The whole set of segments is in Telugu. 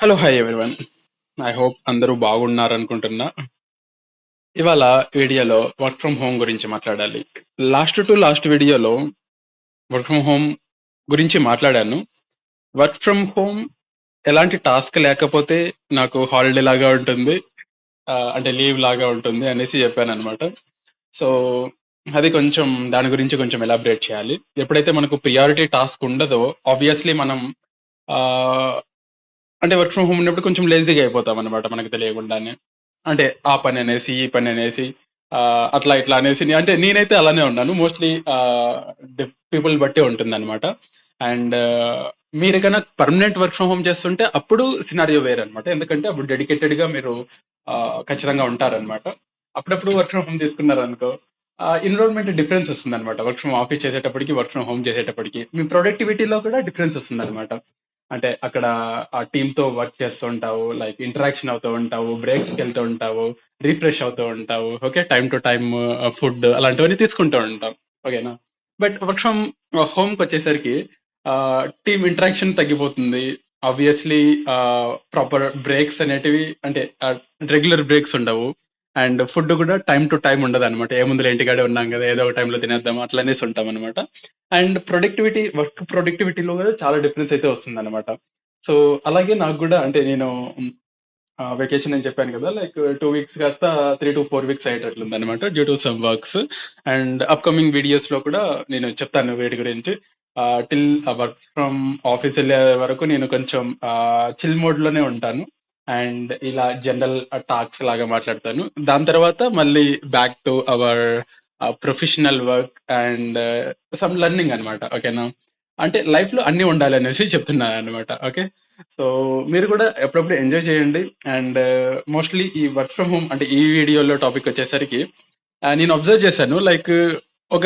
Hello! Hi everyone. I hope అందరూ బాగున్నారనుకుంటున్నా. ఇవాళ వీడియోలో వర్క్ ఫ్రమ్ హోమ్ గురించి మాట్లాడాలి. లాస్ట్ వీడియోలో వర్క్ ఫ్రమ్ హోమ్ గురించి మాట్లాడాను. వర్క్ ఫ్రమ్ హోమ్ ఎలాంటి టాస్క్ లేకపోతే నాకు హాలిడే లాగా ఉంటుంది. అంటే లీవ్ లాగా ఉంటుంది అనేసి చెప్పాననమాట. సో, అది కొంచెం దాని గురించి కొంచెం ఎలాబరేట్ చేయాలి. ఎప్పుడైతే మనకు ప్రియారిటీ టాస్క్ ఉండదో ఆబ్వియస్‌లీ మనం ఆహ్ అంటే వర్క్ ఫ్రమ్ హోమ్ ఉన్నప్పుడు కొంచెం లేజీగా అయిపోతామనమాట మనకు తెలియకుండానే. అంటే ఆ పననేసి, ఈ పననేసి అట్లా ఇట్లా అనేసి అంటే నేనైతే అలానే ఉన్నాను. మోస్ట్‌లీ పీపుల్ బట్టే ఉంటుందనమాట. అండ్ మీరు గనక పర్మనెంట్ వర్క్ ఫ్రమ్ హోమ్ చేస్తుంటే అప్పుడు సినారియో వేరనమాట. ఎందుకంటే అప్పుడు డెడికేటెడ్‌గా మీరు ఖచ్చితంగా ఉంటారనమాట. అప్పుడప్పుడు వర్క్ ఫ్రమ్ హోమ్ తీసుకున్నారనుకో ఎన్విరాన్మెంట్ డిఫరెన్స్ వస్తుందనమాట. వర్క్ ఫ్రమ్ ఆఫీస్ చేసేటప్పటికి, వర్క్ ఫ్రమ్ హోమ్ చేసేటప్పటికి. మీ ప్రొడక్టివిటీలో కూడా డిఫరెన్స్ వస్తుందనమాట. అంటే అక్కడ ఆ టీమ్‌తో వర్క్ చేస్తూ ఉంటావు. లైక్ ఇంటరాక్షన్ అవుతూ ఉంటావు. బ్రేక్స్‌కెళ్తూ ఉంటావు. రిఫ్రెష్ అవుతూ ఉంటావు. Okay. Time to time food అలాంటివన్నీ తీసుకుంటూ ఉంటాం. ఓకేనా? బట్ వర్క్ ఫ్రమ్ హోమ్‌కొచ్చేసరికి టీమ్ ఇంటరాక్షన్ తగ్గిపోతుంది. ఆబ్వియస్‌లీ ప్రాపర్ బ్రేక్స్ అనేటివి అంటే రెగ్యులర్ బ్రేక్స్ ఉండవు. అండ్ ఫుడ్ కూడా టైమ్ టు టైమ్ ఉండదనమాట. ఏముందిలే ఇంటికాడే ఉన్నాం గదా! ఏదో ఒక టైమ్‌లో తినేద్దాం అట్లా అనేసి ఉంటామనమాట. అండ్ వర్క్ ప్రొడక్టివిటీలో కూడా చాలా డిఫరెన్స్ అయితే వస్తుందనమాట. సో, అలాగే నాకు గూడా అంటే నేను వెకేషన్ అని చెప్పాను కదా! లైక్ 2 వీక్స్ కాస్త 3-4 వీక్స్ అయ్యేటట్లుందనమాట. Due to some works. And upcoming వీడియోస్‌లో కూడా నేను చెప్తాను వీటి గురించి. టిల్ వర్క్ ఫ్రమ్ ఆఫీస్ ఎళ్ళే వరకు నేను కొంచెం చిల్ మోడ్‌లోనే ఉంటాను. అండ్ ఇలా జనరల్ టాక్స్ లాగా మాట్లాడతాను. దాని తర్వాత మళ్ళీ back to our professional work and some learning అనమాట. ఓకేనా? అంటే లైఫ్‌లో అన్నీ ఉండాలనేసి చెప్తున్నాననమాట. ఓకే. సో, మీరు కూడా అప్పుడప్పుడు ఎంజాయ్ చేయండి. అండ్ మోస్ట్‌లీ ఈ వర్క్ ఫ్రమ్ హోమ్ అంటే ఈ వీడియోలో టాపిక్ వచ్చేసరికి నేను అబ్జర్వ్ చేశాను. లైక్ ఒక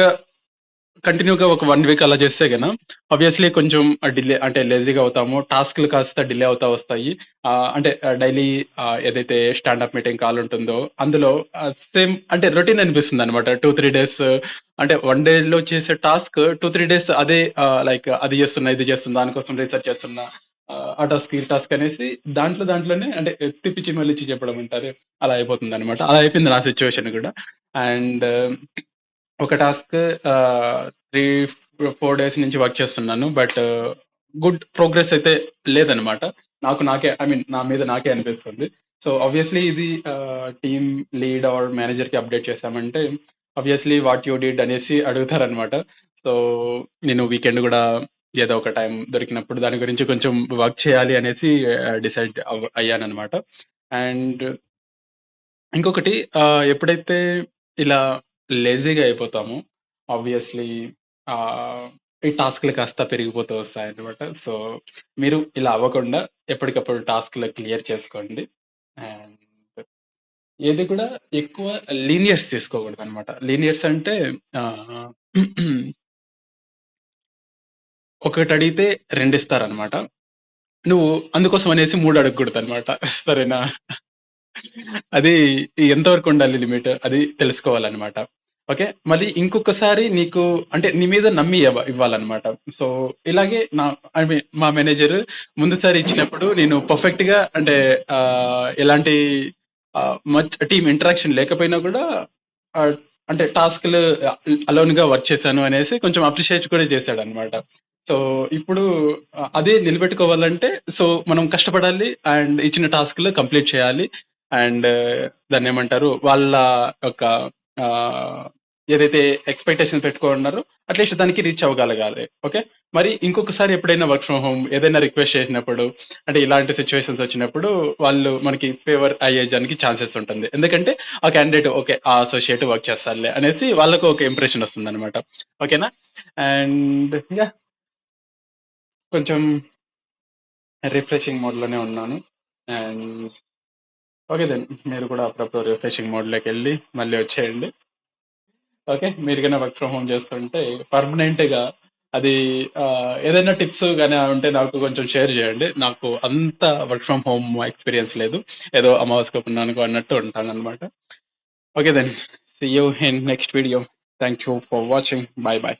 కంటిన్యూగా ఒక 1 వీక్ అలా చేస్తే గన ఆబ్వియస్‌లీ కొంచెం డిలే అంటే లేజీగా అవుతాము. టాస్క్‌లు కాస్త డిలే అవుతా వస్తాయి. అంటే డైలీ ఏదైతే స్టాండప్ మీటింగ్ కాల్ ఉంటుందో అందులో సేమ్ అంటే రొటీన్ అనిపిస్తుందనమాట. 2, 3 డేస్ అంటే 1 డేలో చేసే టాస్క్ 2, 3 డేస్ అదే లైక్ అది చేస్తున్నా, ఇది చేస్తున్నా, దానికోసం రీసెర్చ్ చేస్తున్నా. ఆ టాస్క్, ఈ టాస్క్ అనేసి దాంట్లోనే అంటే తిప్పిచ్చి మళ్ళిచ్చి చెప్పడం అంటారు. అలా అయిపోతుందనమాట. అలా అయిపోయింది నా సిట్యుయేషన్ కూడా. అండ్ ఒక టాస్క్ 3, 4 డేస్ నుంచి వర్క్ చేస్తున్నాను. బట్ గుడ్ ప్రోగ్రెస్ అయితే లేదనమాట. నాకే ఐ మీన్ నా మీద నాకే అనిపిస్తుంది. సో, ఆబ్వియస్‌లీ ఇది టీమ్ లీడ్ ఆర్ మేనేజర్‌కి అప్డేట్ చేశామంటే ఆబ్వియస్‌లీ వాట్ యూ డిడ్ అనేసి అడుగుతారనమాట. సో, నేను వీకెండ్ గూడా ఏదో ఒక టైం దొరికినప్పుడు దాని గురించి కొంచెం వర్క్ చేయాలి అనేసి డిసైడ్ అయ్యాననమాట. అండ్ ఇంకొకటి ఎప్పుడైతే ఇలా లేజీగా అయిపోతామో ఆబ్వియస్‌లీ ఆహ్, ఈ టాస్క్‌లు కాస్త పెరిగిపోతూ వస్తాయన్నమాట. సో, మీరు ఇలా అవ్వకుండా ఎప్పటికప్పుడు టాస్క్‌లు క్లియర్ చేసుకోండి. అండ్ ఏది కూడా ఎక్కువ లీనియర్స్ తీసుకోకూడదనమాట. లీనియర్స్ అంటే ఆహ్, ఒకటడిగితే రెండిస్తారనమాట. నువ్వు అందుకోసం అనేసి 3 అడగకూడదనమాట. సరేనా? అది ఎంతవరకు ఉండాలి లిమిట్ అది తెలుసుకోవాలనమాట. ఓకే. మళ్ళీ ఇంకొకసారి నీకు అంటే నీ మీద నమ్మి ఇవ్వాలనమాట. సో, ఇలాగే ఐ మీన్ మా మేనేజర్ ముందుసారి ఇచ్చినప్పుడు నేను పర్ఫెక్ట్‌గా అంటే ఎలాంటి మచ్ టీమ్ ఇంటరాక్షన్ లేకపోయినా కూడా ఆహ్, అంటే టాస్క్‌లు అలోన్‌గా వర్క్ చేశాను అనేసి కొంచెం అప్రిషియేట్ కూడా చేశాడనమాట. సో, ఇప్పుడు అదే నిలబెట్టుకోవాలంటే సో, మనం కష్టపడాలి అండ్ ఇచ్చిన టాస్క్‌లు కంప్లీట్ చేయాలి. అండ్ దాన్నేమంటారు? వాళ్ళ యొక్క ఆహ్, ఏదైతే ఎక్స్‌పెక్టేషన్ పెట్టుకున్నారో అట్‌లీస్ట్ దానికి రీచ్ అవ్వగలగాలి. ఓకే. మరి ఇంకొకసారి ఎప్పుడైనా వర్క్ ఫ్రమ్ హోమ్ ఏదైనా రిక్వెస్ట్ చేసినప్పుడు అంటే ఇలాంటి సిట్యుయేషన్స్ వచ్చినప్పుడు వాళ్ళు మనకి ఫేవర్ అయ్యేదానికి ఛాన్సెస్ ఉంటుంది. ఎందుకంటే ఆ క్యాండిడేట్ ఓకే. ఆ అసోసియేట్ వర్క్ చేస్తాడులే అనేసి వాళ్ళకు ఒక ఇంప్రెషన్ వస్తుందన్నమాట. ఓకేనా? And yeah! కొంచెం రిఫ్రెషింగ్ మోడ్‌లోనే ఉన్నాను. And okay then. మీరు కూడా అప్పుడప్పుడు రిఫ్రెషింగ్ మోడ్‌లోకెళ్ళి మళ్ళీ వచ్చేయండి. ఓకే. మీరు గాని వర్క్ ఫ్రమ్ హోమ్ చేస్తుంటే పర్మనెంట్‌గా అది ఏదైనా టిప్స్ గాని ఉంటే నాకు కొంచెం షేర్ చేయండి. నాకు అంత వర్క్ ఫ్రమ్ హోమ్ ఎక్స్‌పీరియన్స్ లేదు. ఏదో అమావాస్యకో, పుణ్యానికో అన్నట్టు ఉంటాననమాట. Okay then. See you in next video. Thank you for watching. Bye by.